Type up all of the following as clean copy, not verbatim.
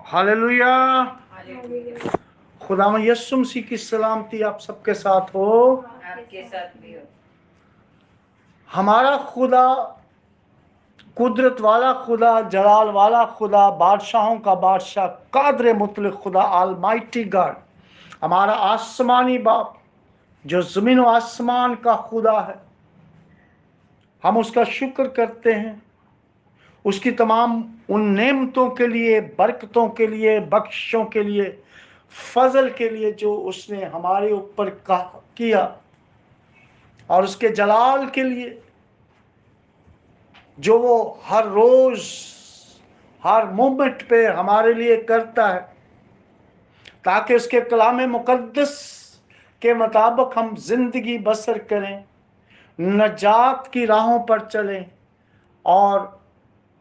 Hallelujah. खुदा में यीशु मसीह की सलामती आप सबके साथ हो। आपके साथ भी हो। हमारा खुदा, कुदरत वाला खुदा, जलाल वाला खुदा, बादशाहों का बादशाह, कादर मुतलक खुदा, ऑलमाइटी गॉड, हमारा आसमानी बाप जो जमीन और आसमान का खुदा है, हम उसका शुक्र करते हैं उसकी तमाम उन नेमतों के लिए, बरकतों के लिए, बख्शों के लिए, फजल के लिए जो उसने हमारे ऊपर किया, और उसके जलाल के लिए जो वो हर रोज हर मोमेंट पे हमारे लिए करता है, ताकि उसके कलाम मुकद्दस के मुताबिक हम जिंदगी बसर करें, नजात की राहों पर चलें और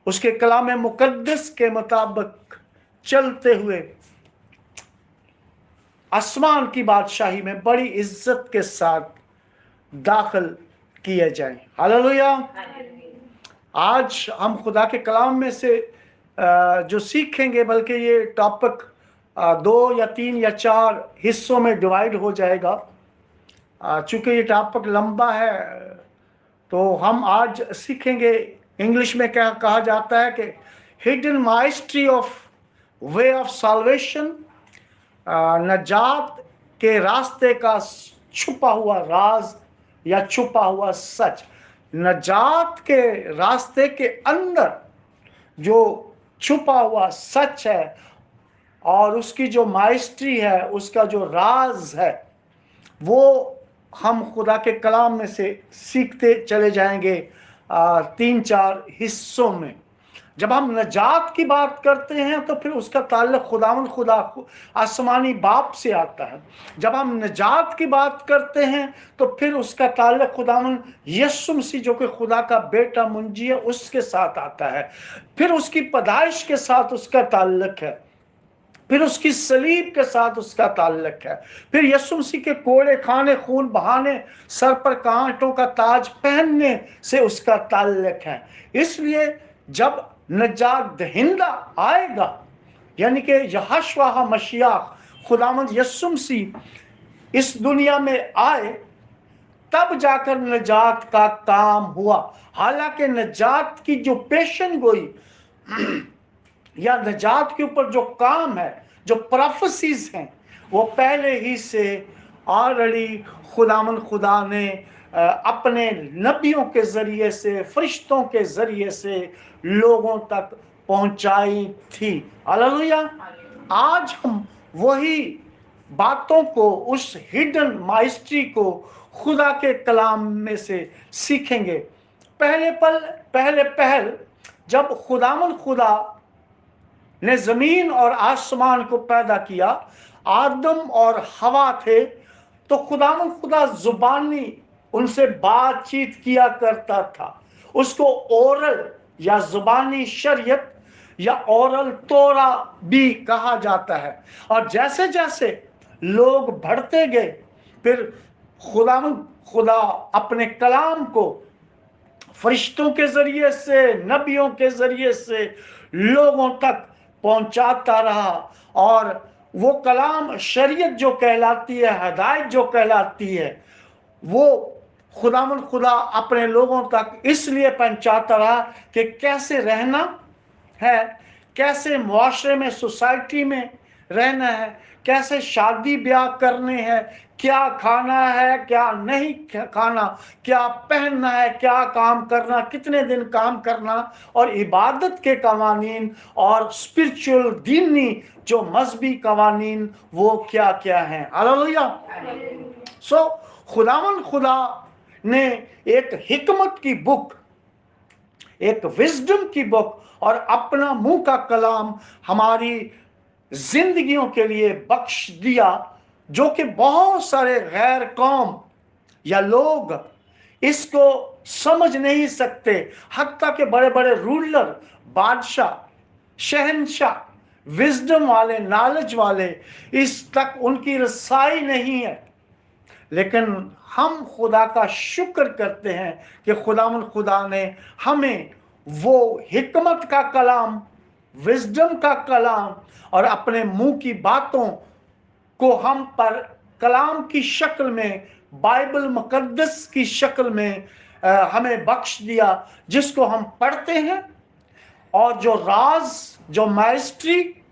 उसके कलाम मुकद्दस के मुताबिक चलते हुए आसमान की बादशाही में बड़ी इज्जत के साथ दाखिल किए जाएं। हालेलुया। आज हम खुदा के कलाम में से जो सीखेंगे, बल्कि ये टॉपिक 2 या 3 या 4 हिस्सों में डिवाइड हो जाएगा। चूंकि ये टॉपिक लंबा है तो हम आज सीखेंगे, इंग्लिश में क्या कहा जाता है कि hidden mystery of way of salvation, नजात के रास्ते का छुपा हुआ राज या छुपा हुआ सच। नजात के रास्ते के अंदर जो छुपा हुआ सच है और उसकी जो माइस्ट्री है, उसका जो राज है, वो हम खुदा के कलाम में से सीखते चले जाएंगे 3-4 हिस्सों में। जब हम नजात की बात करते हैं तो फिर उसका ताल्लुक खुदावंद खुदा आसमानी बाप से आता है। जब हम नजात की बात करते हैं तो फिर उसका ताल्लुक खुदावंद यीशु मसीह जो कि खुदा का बेटा मुंजी है उसके साथ आता है। फिर उसकी पैदाइश के साथ उसका ताल्लुक है, फिर उसकी सलीब के साथ उसका ताल्लुक है, फिर यीशु मसीह के कोड़े खाने, खून बहाने, सर पर कांटों का ताज पहनने से उसका ताल्लुक है। इसलिए जब नजात दहिंदा आएगा, यानी कि यहोशुआ मसीह खुदावंद यीशु मसीह इस दुनिया में आए, तब जाकर नजात का काम हुआ। हालांकि नजात की जो पेशन गोई या नजात के ऊपर जो काम है, जो प्रोफेसीज हैं, वो पहले ही से ऑलरेडी खुदामन खुदा ने अपने नबियों के जरिए से, फरिश्तों के जरिए से लोगों तक पहुंचाई थी। हालेलुया। आज हम वही बातों को, उस हिडन माइस्ट्री को खुदा के कलाम में से सीखेंगे। पहले पहल जब खुदामन खुदा ने जमीन और आसमान को पैदा किया, आदम और हवा थे, तो खुदावंद खुदा जुबानी उनसे बातचीत किया करता था। उसको ओरल या जुबानी शरीयत या ओरल तोरा भी कहा जाता है। और जैसे जैसे लोग बढ़ते गए, फिर खुदावंद खुदा अपने कलाम को फरिश्तों के जरिए से, नबियों के जरिए से लोगों तक पहुंचाता रहा। और वो कलाम शरीयत जो कहलाती है, हदायत जो कहलाती है, वो खुदावंद खुदा अपने लोगों तक इसलिए पहुंचाता रहा कि कैसे रहना है, कैसे मुआशरे में, सोसाइटी में रहना है, कैसे शादी ब्याह करने हैं, क्या खाना है, क्या नहीं खाना, क्या पहनना है, क्या काम करना, कितने दिन काम करना, और इबादत के कवानीन और स्पिरिचुअल दीनी जो मजहबी कवानीन वो क्या क्या हैं। हालेलुया। सो खुदावंद खुदा ने एक हिकमत की बुक, एक विजडम की बुक और अपना मुंह का कलाम हमारी जिंदगियों के लिए बख्श दिया, जो कि बहुत सारे गैर कौम या लोग इसको समझ नहीं सकते। हत्ता के बड़े बड़े रूलर, बादशाह, शहंशाह, विजडम वाले, नॉलेज वाले, इस तक उनकी रसाई नहीं है। लेकिन हम खुदा का शुक्र करते हैं कि खुदावंद खुदा ने हमें वो हिकमत का कलाम, विजडम का कलाम और अपने मुंह की बातों को हम पर कलाम की शक्ल में, बाइबल मुकद्दस की शक्ल में हमें बख्श दिया, जिसको हम पढ़ते हैं, और जो राज, जो माइस्ट्री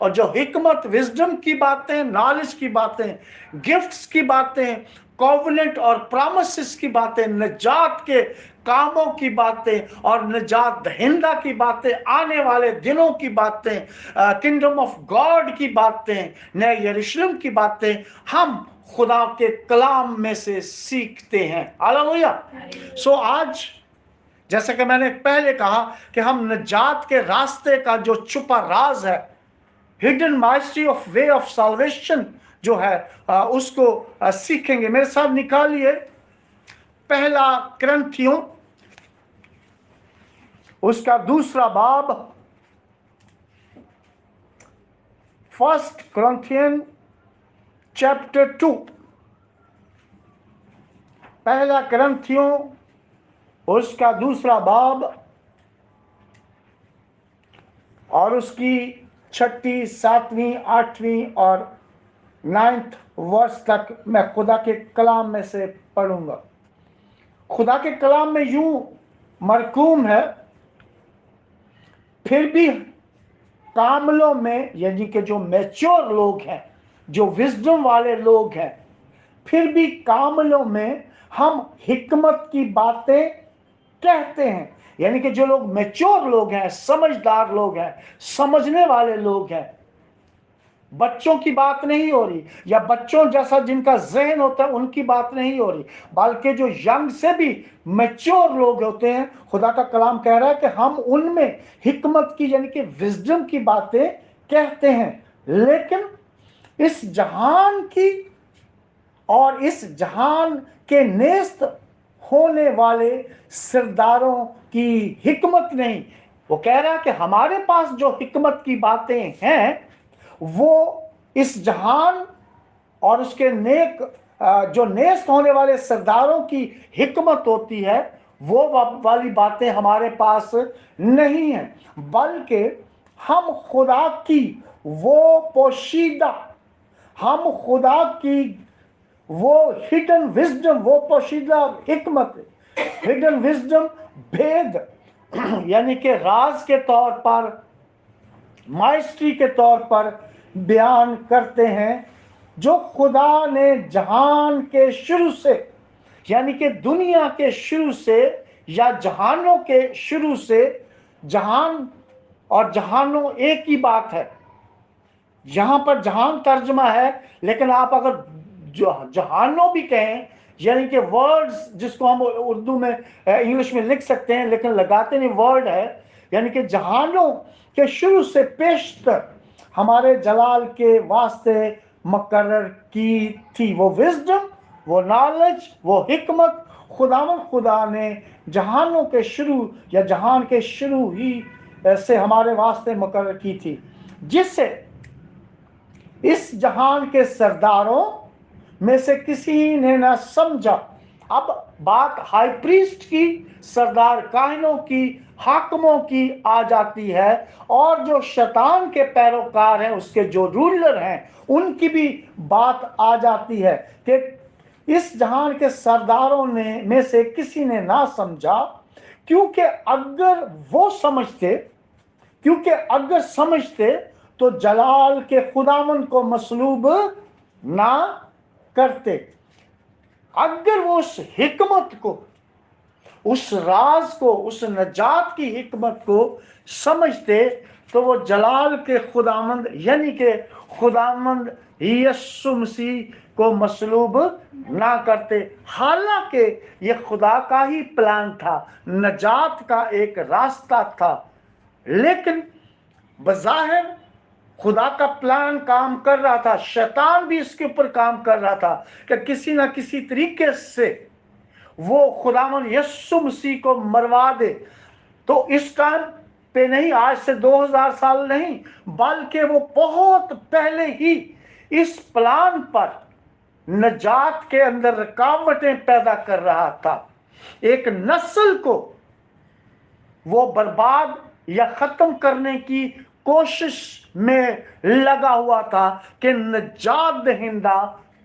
और जो हिकमत, विजडम की बातें, नॉलेज की बातें, गिफ्ट्स की बातें, कॉवेनेंट और प्रॉमिसेस की बातें, निजात के कामों की बातें और निजात दहिंदा की बातें, आने वाले दिनों की बातें, किंगडम ऑफ गॉड की बातें, नए यरूशलेम की बातें हम खुदा के कलाम में से सीखते हैं। हालेलुया। सो आज जैसे कि मैंने पहले कहा कि हम निजात के रास्ते का जो छुपा राज है, hidden mystery of way of salvation जो है, उसको सीखेंगे। मेरे साथ निकालिए पहला करंथियों उसका दूसरा बाब, 1 Corinthians chapter 2। पहला करंथियों उसका दूसरा बाब और उसकी 6, 7, 8 और 9 वर्ष तक मैं खुदा के कलाम में से पढ़ूंगा। खुदा के कलाम में यूं मरकूम है, फिर भी कामलों में, यानी कि जो मैच्योर लोग हैं, जो विजडम वाले लोग हैं, फिर भी कामलों में हम हिकमत की बातें कहते हैं। यानी कि जो लोग मैच्योर लोग हैं, समझदार लोग हैं, समझने वाले लोग हैं, बच्चों की बात नहीं हो रही, या बच्चों जैसा जिनका जहन होता है उनकी बात नहीं हो रही, बल्कि जो यंग से भी मैच्योर लोग होते हैं, खुदा का कलाम कह रहा है कि हम उनमें हिकमत की, यानी कि विजडम की बातें कहते हैं। लेकिन इस जहान की और इस जहान के नेस्त होने वाले सरदारों की हिकमत नहीं। वो कह रहा है कि हमारे पास जो हिकमत की बातें हैं वो इस जहान और उसके नेक जो नेस्त होने वाले सरदारों की हिकमत होती है, वो वाली बातें हमारे पास नहीं है, बल्कि हम खुदा की वो पोशीदा, हम खुदा की वो हिडन विजडम, वो पोशीदा हिकमत, हिडन विजडम, भेद यानी कि राज के तौर पर, माइस्ट्री के तौर पर बयान करते हैं, जो खुदा ने जहान के शुरू से, यानी कि दुनिया के शुरू से या जहानों के शुरू से, जहान और जहानों एक ही बात है। यहां पर जहान तर्जमा है, लेकिन आप अगर जहानों भी कहें, यानी कि वर्ड्स जिसको हम उर्दू में, इंग्लिश में लिख सकते हैं लेकिन लगाते नहीं, वर्ड है, यानी कि जहानों के शुरू से पेशतर हमारे जलाल के वास्ते मुकर्रर की थी। वो विजडम, वो नॉलेज, वो हिकमत खुदा ने जहानों के शुरू या जहान के शुरू ही से हमारे वास्ते मुकर्रर की थी, जिससे इस जहान के सरदारों में से किसी ने ना समझा। अब बात हाई प्रीस्ट की, सरदार काहिनों की, हाकिमों की आ जाती है, और जो शैतान के पैरोकार हैं, उसके जो रूलर हैं, उनकी भी बात आ जाती है कि इस जहान के सरदारों ने में से किसी ने ना समझा, क्योंकि अगर समझते तो जलाल के खुदावन को मसलूब ना करते। अगर वो उस हिकमत को, उस राज को, उस नजात की हिकमत को समझते, तो वो जलाल के खुदामंद यानी कि खुदामंद यीशु मसीह को मसलूब ना करते। हालांकि ये खुदा का ही प्लान था, नजात का एक रास्ता था, लेकिन बज़ाहिर खुदा का प्लान काम कर रहा था, शैतान भी इसके ऊपर काम कर रहा था कि किसी ना किसी तरीके से वो खुदावन यीशु मसीह को मरवा दे। तो इस काम पे नहीं, आज से 2000 साल नहीं, बल्कि वो बहुत पहले ही इस प्लान पर नजात के अंदर रुकावटें पैदा कर रहा था। एक नस्ल को वो बर्बाद या ख़त्म करने की कोशिश में लगा हुआ था कि निजात दहिंदा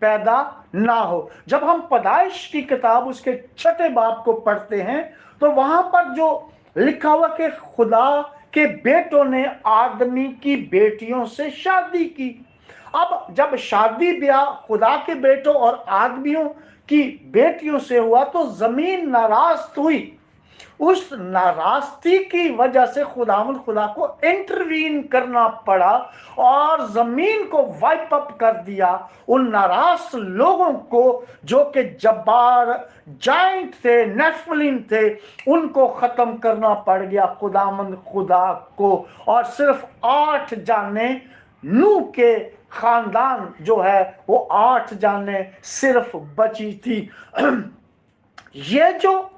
पैदा ना हो। जब हम पैदाइश की किताब उसके 6 बाब को पढ़ते हैं तो वहां पर जो लिखा हुआ कि खुदा के बेटों ने आदमी की बेटियों से शादी की। अब जब शादी ब्याह खुदा के बेटों और आदमियों की बेटियों से हुआ तो जमीन नाराज हुई। उस नाराजगी की वजह से खुदा को इंटरवीन करना पड़ा और जमीन को वाइप अप कर दिया। उन नाराज लोगों को जो कि जब्बार जाइंट थे, नेफिलिम थे, उनको खत्म करना पड़ गया खुदा को। और सिर्फ 8 जाने नूह के खानदान जो है वो 8 जाने सिर्फ बची थी। ये जो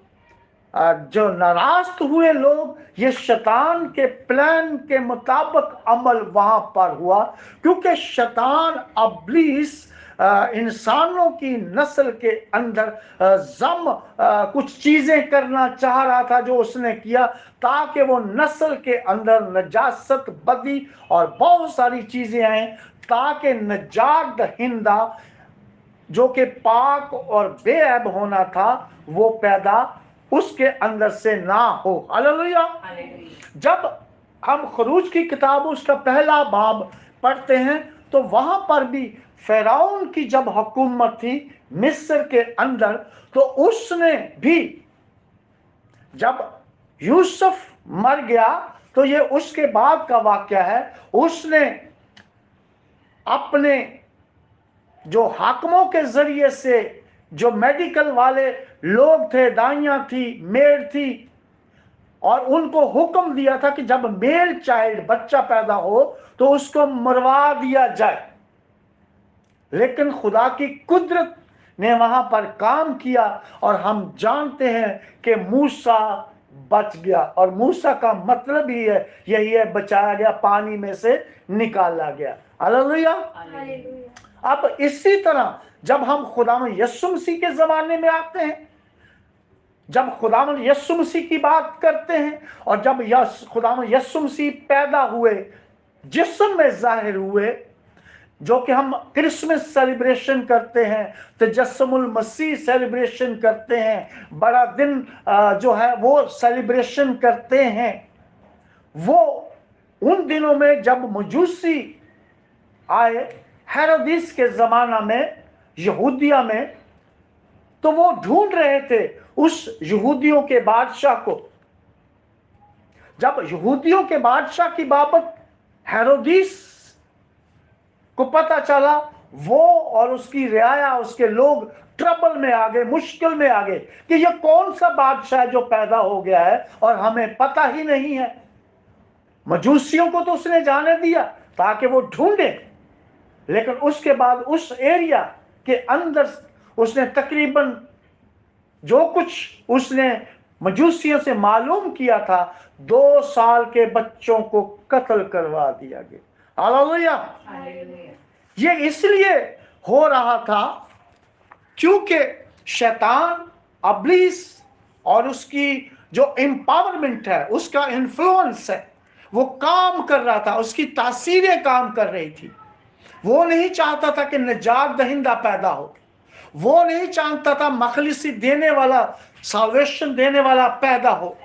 नाराज हुए लोग, ये शैतान के प्लान के मुताबिक अमल वहां पर हुआ, क्योंकि शैतान इब्लीस इंसानों की नस्ल के अंदर कुछ चीजें करना चाह रहा था जो उसने किया, ताकि वो नस्ल के अंदर नजासत, बदी और बहुत सारी चीजें आए, ताकि नजात दहिंदा जो कि पाक और बेऐब होना था वो पैदा उसके अंदर से ना हो। हालेलुया। जब हम खरूज की किताब उसका 1 बाब पढ़ते हैं तो वहां पर भी फिरौन की जब हुकूमत थी मिस्र के अंदर, तो उसने भी जब यूसुफ मर गया तो ये उसके बाद का वाक्य है, उसने अपने जो हाकिमों के जरिए से, जो मेडिकल वाले लोग थे, दाइयां थी, मेड थी, और उनको हुक्म दिया था कि जब मेल चाइल्ड बच्चा पैदा हो तो उसको मरवा दिया जाए। लेकिन खुदा की कुदरत ने वहां पर काम किया और हम जानते हैं कि मूसा बच गया। और मूसा का मतलब ही है यही है, बचाया गया, पानी में से निकाला गया। हालेलुया। अब इसी तरह जब हम खुदावंद यीशु मसीह के जमाने में आते हैं, जब खुदावंद यीशु मसीह की बात करते हैं, और जब खुदावंद यीशु मसीह पैदा हुए, जिस्म में जाहिर हुए, जो कि हम क्रिसमस सेलिब्रेशन करते हैं, तजस्सुमुल मसीह सेलिब्रेशन करते हैं, बड़ा दिन जो है वो सेलिब्रेशन करते हैं, वो उन दिनों में जब मजूसी आए हेरोदिस के जमाना में यहूदिया में, तो वो ढूंढ रहे थे उस यहूदियों के बादशाह को। जब यहूदियों के बादशाह की बाबत हेरोदिस को पता चला, वो और उसकी रियाया, उसके लोग ट्रबल में आ गए, मुश्किल में आ गए कि ये कौन सा बादशाह है जो पैदा हो गया है और हमें पता ही नहीं है। मजूसियों को तो उसने जाने दिया ताकि वो ढूंढे, लेकिन उसके बाद उस एरिया के अंदर उसने तकरीबन जो कुछ उसने मजूसियों से मालूम किया था, 2 साल के बच्चों को कत्ल करवा दिया गया। हालेलुया। ये इसलिए हो रहा था क्योंकि शैतान, इब्लीस और उसकी जो एम्पावरमेंट है, उसका इन्फ्लुएंस है, वो काम कर रहा था, उसकी तासीरें काम कर रही थी। वो नहीं चाहता था कि निजात दहिंदा पैदा हो, वो नहीं चाहता था मखलिसी देने वाला, साल्वेशन देने वाला पैदा हो।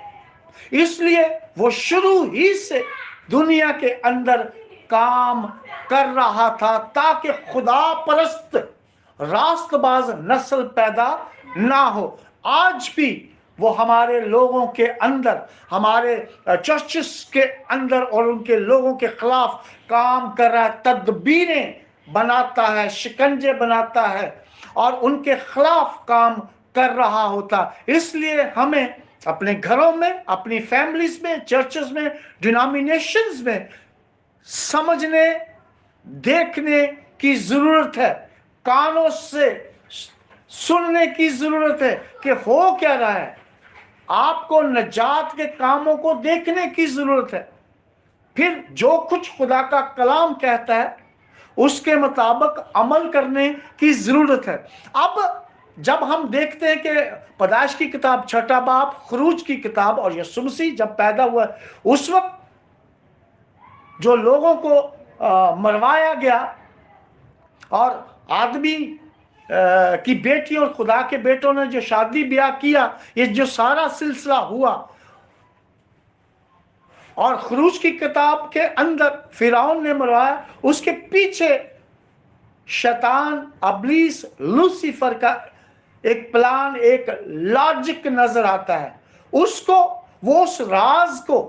इसलिए वो शुरू ही से दुनिया के अंदर काम कर रहा था ताकि खुदा परस्त रास्तबाज नस्ल पैदा ना हो। आज भी वो हमारे लोगों के अंदर, हमारे चर्चेस के अंदर और उनके लोगों के खिलाफ काम कर रहा है, तदबीरें बनाता है, शिकंजे बनाता है और उनके खिलाफ काम कर रहा होता। इसलिए हमें अपने घरों में, अपनी फैमिलीज में, चर्चेस में, डिनोमिनेशंस में समझने, देखने की जरूरत है, कानों से सुनने की जरूरत है कि हो क्या रहा है। आपको नजात के कामों को देखने की जरूरत है, फिर जो कुछ खुदा का कलाम कहता है उसके मुताबिक अमल करने की जरूरत है। अब جب ہم دیکھتے ہیں کہ پیدائش کی کتاب 6 باب، خروج کی کتاب، اور یسوع مسیح جب پیدا ہوا اس وقت جو لوگوں کو مروایا گیا اور آدمی کی بیٹی اور خدا کے بیٹوں نے جو شادی بیاہ کیا، یہ جو سارا سلسلہ ہوا، اور خروج کی کتاب کے اندر فرعون نے مروایا، اس کے پیچھے شیطان، ابلیس، لوسیفر کا ایک پلان، ایک لاجک نظر آتا ہے. وہ اس راز کو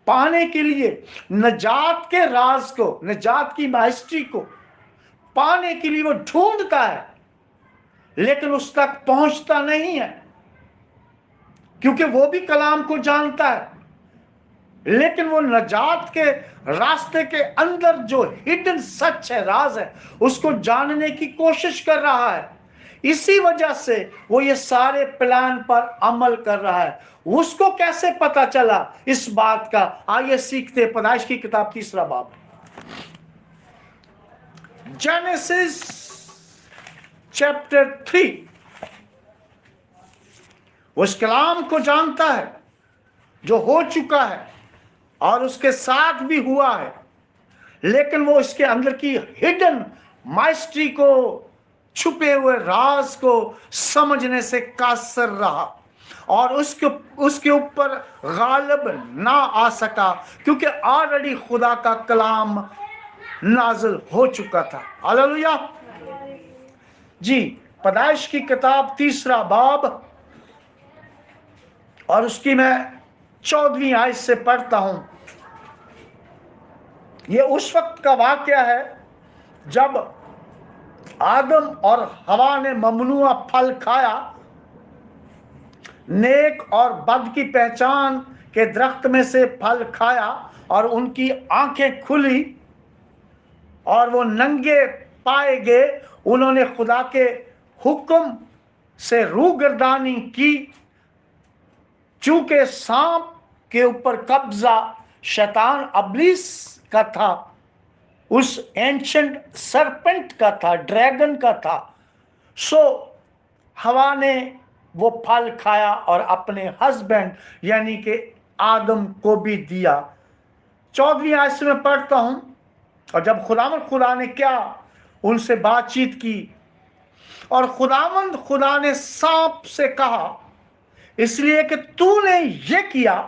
پانے کے لیے، نجات کے راز کو، نجات کی مائسٹری کو پانے کے لیے وہ ڈھونڈتا ہے، لیکن اس تک پہنچتا نہیں ہے، کیونکہ وہ بھی کلام کو جانتا ہے، لیکن وہ نجات کے راستے کے اندر جو ہڈن سچ ہے، راز ہے، اس کو جاننے کی کوشش کر رہا ہے. اسی وجہ سے وہ یہ سارے پلان پر عمل کر رہا ہے. اس کو کیسے پتا چلا اس بات کا؟ آئیے سیکھتے. پیدائش کی کتاب 3 باب، جینیسس چیپٹر 3. وہ اس کلام کو جانتا ہے جو ہو چکا ہے اور اس کے ساتھ بھی ہوا ہے، لیکن وہ اس کے اندر کی ہڈن مائسٹری کو، چھپے ہوئے راز کو سمجھنے سے قاصر رہا، اور اس کے اوپر غالب نہ آ سکا، کیونکہ آلریڈی خدا کا کلام نازل ہو چکا تھا. ہاللیلویہ. جی، پیدائش کی کتاب 3 باب، اور اس کی میں 14ویں آیت سے پڑھتا ہوں. یہ اس وقت کا واقعہ ہے جب آدم اور حوا نے ممنوع پھل کھایا، نیک اور بد کی پہچان کے درخت میں سے پھل کھایا، اور ان کی آنکھیں کھلی اور وہ ننگے پائے گئے. انہوں نے خدا کے حکم سے روگردانی کی، چونکہ سانپ کے اوپر قبضہ شیطان ابلیس کا تھا، اس اینشنٹ سرپنٹ کا تھا، ڈریگن کا تھا. سو حوا نے وہ پھل کھایا اور اپنے ہسبینڈ یعنی کہ آدم کو بھی دیا. 14ویں آیت سے میں پڑھتا ہوں. اور جب خدا نے کیا ان سے بات چیت کی، اور خدا نے سانپ سے کہا، اس لیے کہ تو نے یہ کیا،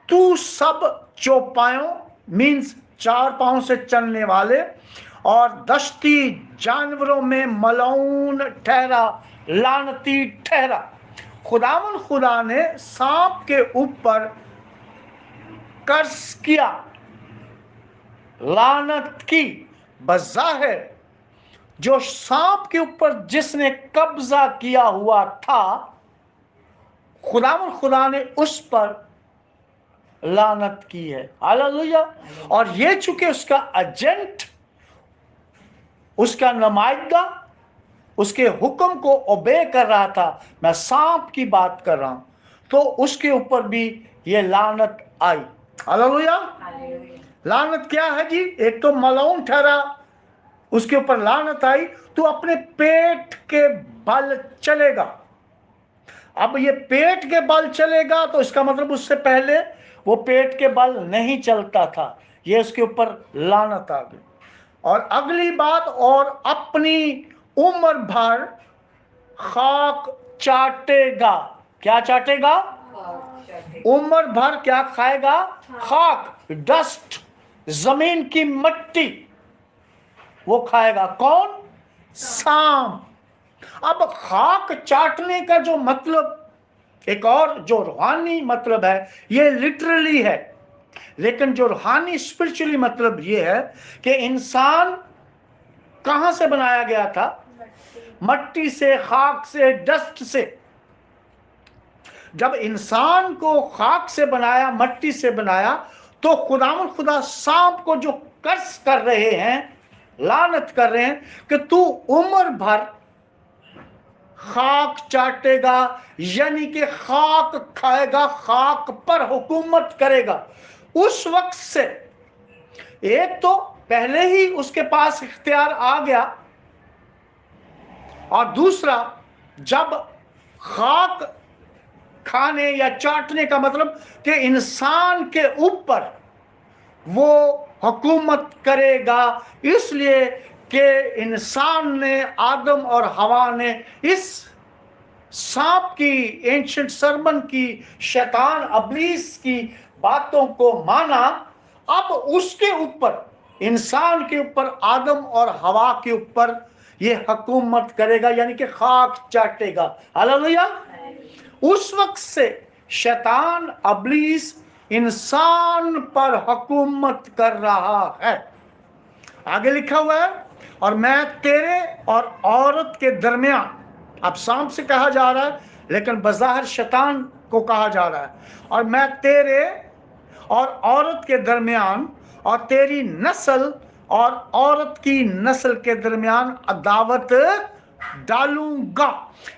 تو سب چوپایوں مینز 4 پاؤں سے چلنے والے اور دشتی جانوروں میں ملعون ٹھہرا، لعنتی ٹھہرا. خدا نے سانپ کے اوپر کرس کیا، لعنت کی. بظاہر جو سانپ کے اوپر جس نے قبضہ کیا ہوا تھا، خدا نے اس پر لعنت کی ہے. ہاللیلویہ. اور یہ چونکہ اس کا ایجنٹ، اس کا نمائندہ اس کے حکم کو اوبے کر رہا تھا، میں سانپ کی بات کر رہا ہوں، تو اس کے اوپر بھی یہ لعنت آئی. ہاللیلویہ. لعنت کیا ہے جی؟ ایک تو ملعون ٹھہرا، اس کے اوپر لعنت آئی. تو اپنے پیٹ کے بل چلے گا. اب یہ پیٹ کے بل چلے گا تو اس کا مطلب اس سے پہلے وہ پیٹ کے بل نہیں چلتا تھا، یہ اس کے اوپر لعنت آ گئی. اور اگلی بات، اور اپنی عمر بھر خاک چاٹے گا. کیا چاٹے گا؟ عمر بھر کیا کھائے گا؟ خاک، ڈسٹ، زمین کی مٹی وہ کھائے گا. کون؟ سانپ. اب خاک چاٹنے کا جو مطلب ایک اور جو روحانی مطلب ہے، یہ لٹرلی ہے، لیکن جو روحانی اسپرچولی مطلب یہ ہے کہ انسان کہاں سے بنایا گیا تھا؟ مٹی سے، خاک سے، ڈسٹ سے. جب انسان کو خاک سے بنایا، مٹی سے بنایا، تو خدا سانپ کو جو کرس کر رہے ہیں، لعنت کر رہے ہیں کہ تو عمر بھر خاک چاٹے گا، یعنی کہ خاک کھائے گا، خاک پر حکومت کرے گا. اس وقت سے ایک تو پہلے ہی اس کے پاس اختیار آ گیا، اور دوسرا جب خاک کھانے یا چاٹنے کا مطلب کہ انسان کے اوپر وہ حکومت کرے گا، اس لیے کہ انسان نے، آدم اور حوا نے اس سانپ کی، اینشنٹ سرمن کی، شیطان ابلیس کی باتوں کو مانا۔ اب اس کے اوپر، انسان کے اوپر، آدم اور حوا کے اوپر یہ حکومت کرے گا، یعنی کہ خاک چاٹے گا۔ ہاللیلویا۔ اس وقت سے شیطان ابلیس انسان پر حکومت کر رہا ہے۔ آگے لکھا ہوا ہے، اور میں تیرے اور عورت کے درمیان، اب سانپ سے کہا جا رہا ہے لیکن بظاہر شیطان کو کہا جا رہا ہے، اور میں تیرے اور عورت کے درمیان اور تیری نسل اور عورت کی نسل کے درمیان عداوت ڈالوں گا۔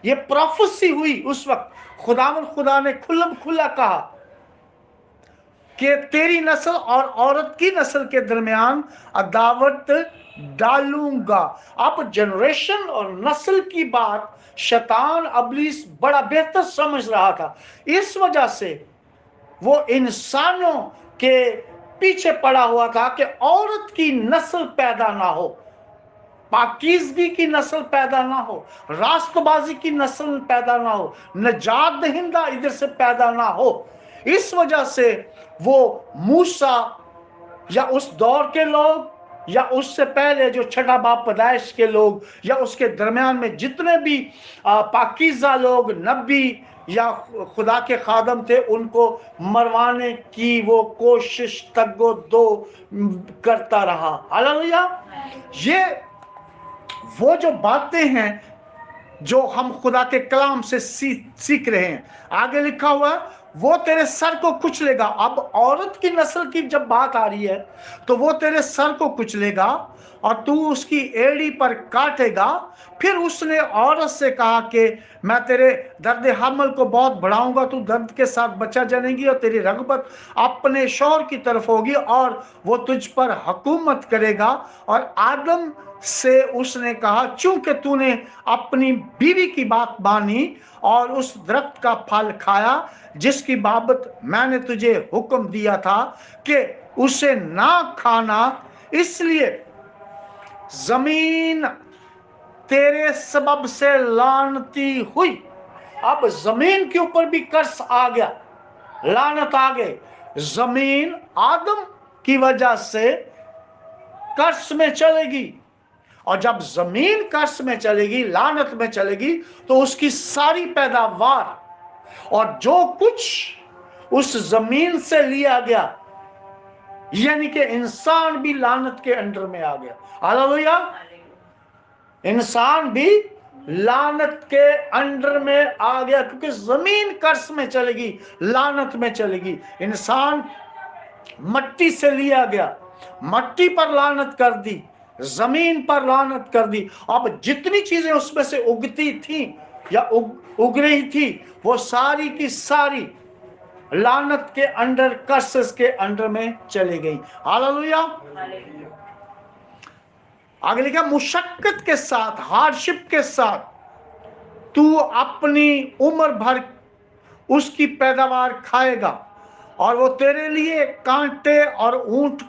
یہ پروفیسی ہوئی اس وقت، خدا نے کھلم کھلا کہا کہ تیری نسل اور عورت کی نسل کے درمیان عداوت ڈالوں گا۔ اب جنریشن اور نسل کی بات شیطان ابلیس بڑا بہتر سمجھ رہا تھا، اس وجہ سے وہ انسانوں کے پیچھے پڑا ہوا تھا کہ عورت کی نسل پیدا نہ ہو، پاکیزگی کی نسل پیدا نہ ہو، راست بازی کی نسل پیدا نہ ہو، نجات دہندہ ادھر سے پیدا نہ ہو۔ اس وجہ سے وہ موسیٰ یا اس دور کے لوگ یا اس سے پہلے جو چھٹا باب پیدائش کے لوگ یا اس کے درمیان میں جتنے بھی پاکیزہ لوگ، نبی یا خدا کے خادم تھے، ان کو مروانے کی وہ کوشش تگ و دو کرتا رہا۔ ہاللیلویا۔ یہ وہ جو باتیں ہیں جو ہم خدا کے کلام سے سیکھ رہے ہیں۔ آگے لکھا ہوا ہے، وہ تیرے سر کو کچلے گا۔ اب عورت کی نسل کی جب بات آ رہی ہے تو وہ تیرے سر کو کچلے گا اور تو اس کی ایڑی پر کاٹے گا۔ پھر اس نے عورت سے کہا کہ میں تیرے درد حمل کو بہت بڑھاؤں گا، تو درد کے ساتھ بچہ جنے گی اور تیری رغبت اپنے شوہر کی طرف ہوگی اور وہ تجھ پر حکومت کرے گا۔ اور آدم سے اس نے کہا چونکہ تو نے اپنی بیوی کی بات مانی اور اس درخت کا پھل کھایا جس کی بابت میں نے تجھے حکم دیا تھا کہ اسے نہ کھانا، اس لیے زمین تیرے سبب سے لعنتی ہوئی۔ اب زمین کے اوپر بھی کرس آ گیا، لعنت آ گئی۔ زمین آدم کی وجہ سے کرس میں چلے گی، اور جب زمین کرس میں چلے گی، لعنت میں چلے گی، تو اس کی ساری پیداوار اور جو کچھ اس زمین سے لیا گیا، یعنی کہ انسان بھی لعنت کے انڈر میں آ گیا۔ ہاللیلویا۔ انسان بھی لعنت کے انڈر میں آ گیا، کیونکہ زمین کرس میں چلے گی، لعنت میں چلے گی۔ انسان مٹی سے لیا گیا، مٹی پر لعنت کر دی، زمین پر لعنت کر دی۔ اب جتنی چیزیں اس میں سے اگتی تھیں یا اگ رہی تھی، وہ ساری کی ساری لعنت کے انڈر، کرسز کے انڈر میں چلے گئی۔ ہاللیلویا۔ آگے لکھا مشقت کے ساتھ، ہارڈشپ کے ساتھ تو اپنی عمر بھر اس کی پیداوار کھائے گا، اور وہ تیرے لیے کانٹے اور اونٹ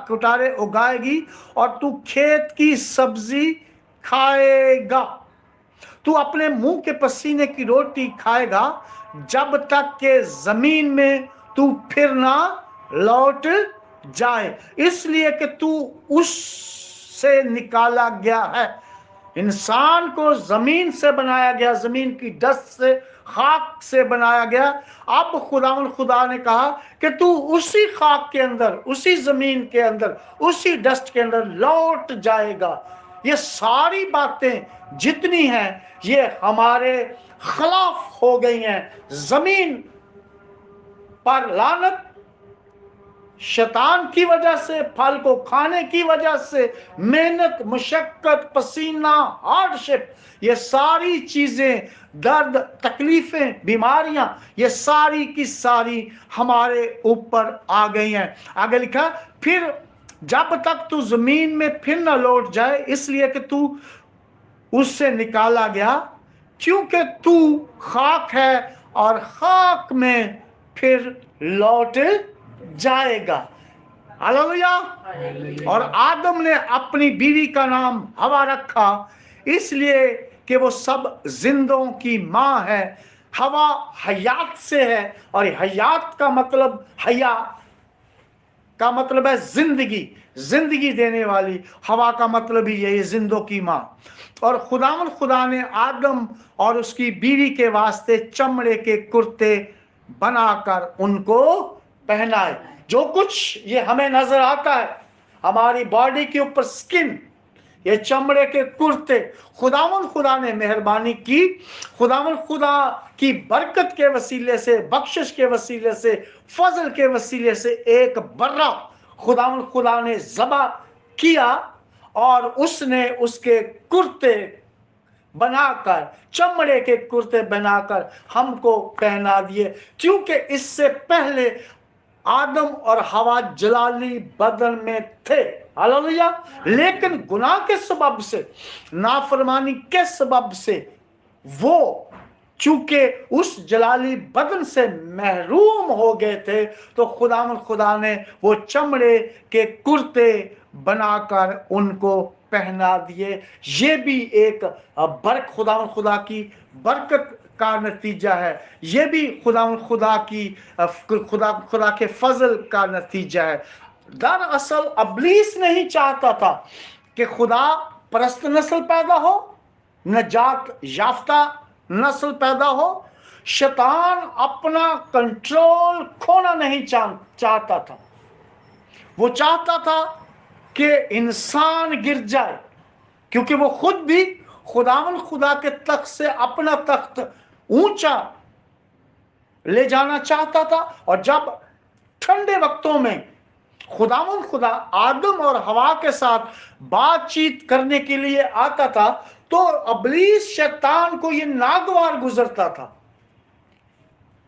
کٹارے اگائے گی، اور تو کھیت کی سبزی کھائے گا۔ تو اپنے منہ کے پسینے کی روٹی کھائے گا جب تک کہ زمین میں تو پھر نہ لوٹ جائے، اس لیے کہ تو اس سے نکالا گیا ہے۔ انسان کو زمین سے بنایا گیا، زمین کی ڈسٹ سے، خاک سے بنایا گیا۔ اب خدا نے کہا کہ تو اسی خاک کے اندر، اسی زمین کے اندر، اسی ڈسٹ کے اندر لوٹ جائے گا۔ یہ ساری باتیں جتنی ہیں یہ ہمارے خلاف ہو گئی ہیں۔ زمین پر لعنت شیطان کی وجہ سے، پھل کو کھانے کی وجہ سے، محنت، مشقت، پسینہ، ہارڈشپ، یہ ساری چیزیں، درد، تکلیفیں، بیماریاں، یہ ساری کی ساری ہمارے اوپر آ گئی ہیں۔ آگے لکھا پھر جب تک تو زمین میں پھر نہ لوٹ جائے، اس لیے کہ تو उससे निकाला गया, क्योंकि तू खाक है और खाक में फिर लौट जाएगा। हालेलुया। और आदम ने अपनी बीवी का नाम हवा रखा, इसलिए कि वो सब जिंदों की माँ है। हवा हयात से है, और हयात का मतलब, हया का मतलब है जिंदगी, जिंदगी देने वाली। हवा का मतलब ही है ये जिंदों की माँ। और खुदा ने आदम और उसकी बीवी के वास्ते चमड़े के कुर्ते बनाकर उनको पहनाए। जो कुछ ये हमें नजर आता है, हमारी बॉडी के ऊपर स्किन, ये चमड़े के कुर्ते, खुदा ने मेहरबानी की। खुदा की बरकत के वसीले से, बख्शिश के वसीले से, फजल के वसीले से एक बर्रा खुदा ने ज़बा किया, और उसने उसके कुर्ते बनाकर, चमड़े के कुर्ते बनाकर हमको पहना दिए। क्योंकि इससे पहले आदम और हवा जलाली बदन में थे। हालेलुया। लेकिन गुनाह के सबब से, नाफरमानी के सबब से वो चूंकि उस जलाली बदन से महरूम हो गए थे, तो खुदा ने वो चमड़े के कुर्ते बनाकर उनको पहना दिए। ये भी एक खुदा की बरकत का नतीजा है। ये भी खुदा के फजल का नतीजा है। दरअसल अबलीस नहीं चाहता था कि खुदा परस्त नस्ल पैदा हो, नजात याफ्ता नस्ल पैदा हो। शैतान अपना कंट्रोल खोना नहीं चाहता था। वो चाहता था कि इंसान गिर जाए, क्योंकि वो खुद भी खुदा के तख्त से अपना तख्त ऊंचा ले जाना चाहता था। और जब ठंडे वक्तों में खुदा आदम और हवा के साथ बातचीत करने के लिए आता था, तो अबलीस शैतान को ये नागवार गुजरता था।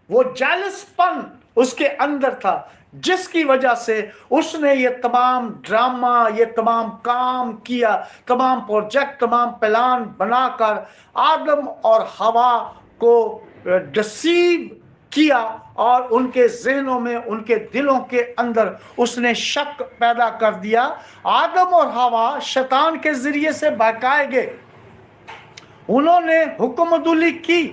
वो जेलसपन उसके अंदर था, जिसकी वजह से उसने ये तमाम ड्रामा, ये तमाम काम किया, तमाम प्रोजेक्ट, तमाम प्लान बनाकर आदम और हवा को डिसीव किया, और उनके जहनों में, उनके दिलों के अंदर उसने शक पैदा कर दिया। आदम और हवा शैतान के जरिए से बहकाए गए। उन्होंने हुक्मदुली की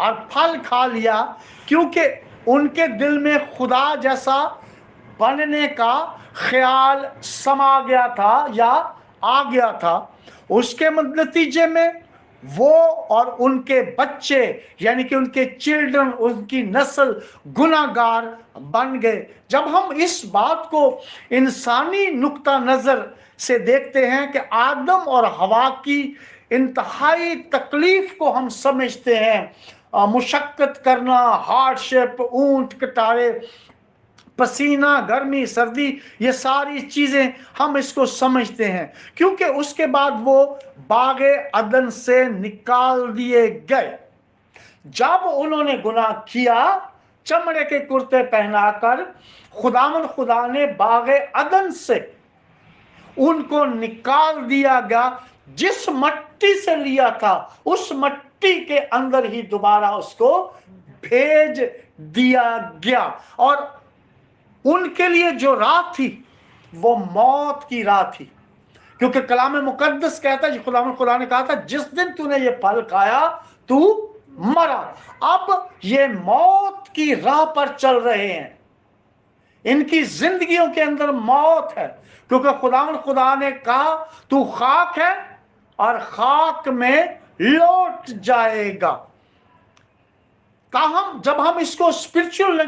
और फल खा लिया, क्योंकि उनके दिल में खुदा जैसा बनने का ख्याल समा गया था या आ गया था। उसके नतीजे में वो और उनके बच्चे, यानी कि उनके चिल्ड्रन, उनकी नस्ल गुनाहगार बन गए। जब हम इस बात को इंसानी नुक्ता नज़र से देखते हैं कि आदम और हवा की इंतहाई तकलीफ को हम समझते हैं, मुशक्कत करना, हार्डशिप, ऊंट कटारे, पसीना, गर्मी, सर्दी, ये सारी चीजें हम इसको समझते हैं, क्योंकि उसके बाद वो बागे अदन से निकाल दिए गए। जब उन्होंने गुनाह किया, चमड़े के कुर्ते पहनाकर खुदा ने बागे अदन से उनको निकाल दिया गया। जिस मट्टी से लिया था, उस मट्टी के अंदर ही दोबारा उसको भेज दिया गया। और उनके लिए जो रात थी, वो मौत की रात थी, क्योंकि कलाम मुकद्दस कहता है, खुदा ने कहा था, जिस दिन तूने ये फल खाया तू मरा। अब ये मौत की राह पर चल रहे हैं, इनकी जिंदगियों के अंदर मौत है, क्योंकि खुदा ने कहा तू खाक है और खाक में लौट जाएगा। जब हम इसको स्पिरिचुअल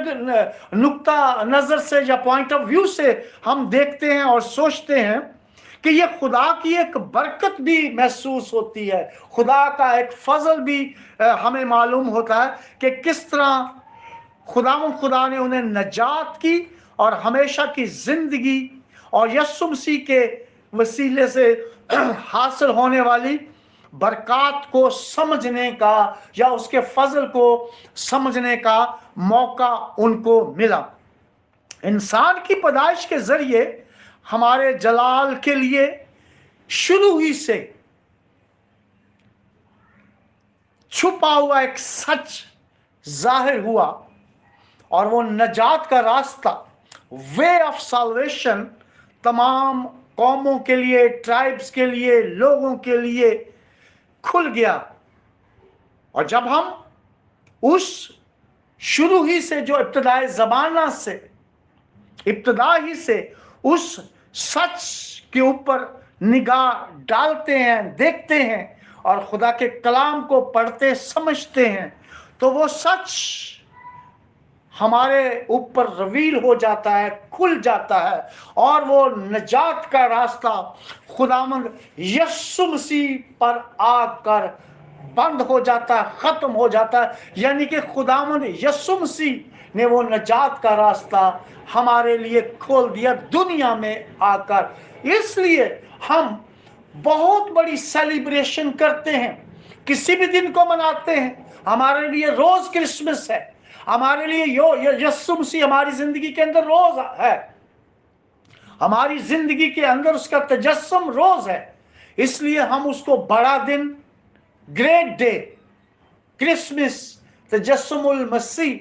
नुक्ता नजर से या पॉइंट ऑफ व्यू से हम देखते हैं और सोचते हैं कि ये खुदा की एक बरकत भी महसूस होती है, खुदा का एक फजल भी हमें मालूम होता है कि किस तरह खुदा ने उन्हें नजात की और हमेशा की जिंदगी और यीशु मसीह के वसीले से हासिल होने वाली बरकत को समझने का या उसके फजल को समझने का मौका उनको मिला। इंसान की पैदाइश के जरिए हमारे जलाल के लिए शुरू ही से छुपा हुआ एक सच जाहिर हुआ, और वो नजात का रास्ता, वे ऑफ साल्वेशन, तमाम कौमों के लिए, ट्राइब्स के लिए, लोगों के लिए खुल गया। और जब हम उस शुरू ही से, जो इब्तदाई ज़माना से, इब्तदा ही से उस सच के ऊपर निगाह डालते हैं, देखते हैं और खुदा के कलाम को पढ़ते समझते हैं, तो वो सच हमारे ऊपर रिवील हो जाता है, खुल जाता है, और वो नजात का रास्ता खुदावंद यीशु मसीह पर आकर बंद हो जाता है, खत्म हो जाता है। यानी कि खुदावंद यीशु मसीह ने वो नजात का रास्ता हमारे लिए खोल दिया दुनिया में आकर। इसलिए हम बहुत बड़ी सेलिब्रेशन करते हैं, किसी भी दिन को मनाते हैं। हमारे लिए रोज क्रिसमस है, हमारे लिए यीशु मसीह हमारी जिंदगी के अंदर रोज है, हमारी जिंदगी के अंदर उसका तजस्सुम रोज है। इसलिए हम उसको बड़ा दिन, ग्रेट डे, क्रिसमस, तजस्सुमुल मसीह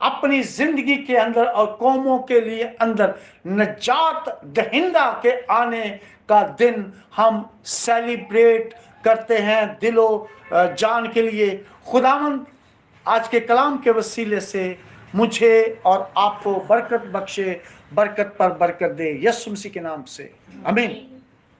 अपनी जिंदगी के अंदर और कौमों के लिए अंदर नजात दहिंदा के आने का दिन हम सेलिब्रेट करते हैं दिलो जान के लिए। खुदावंद आज के कलाम के वसीले से मुझे और आपको बरकत बख्शे, बरकत पर बरकत दे, यीशु मसीह के नाम से आमीन।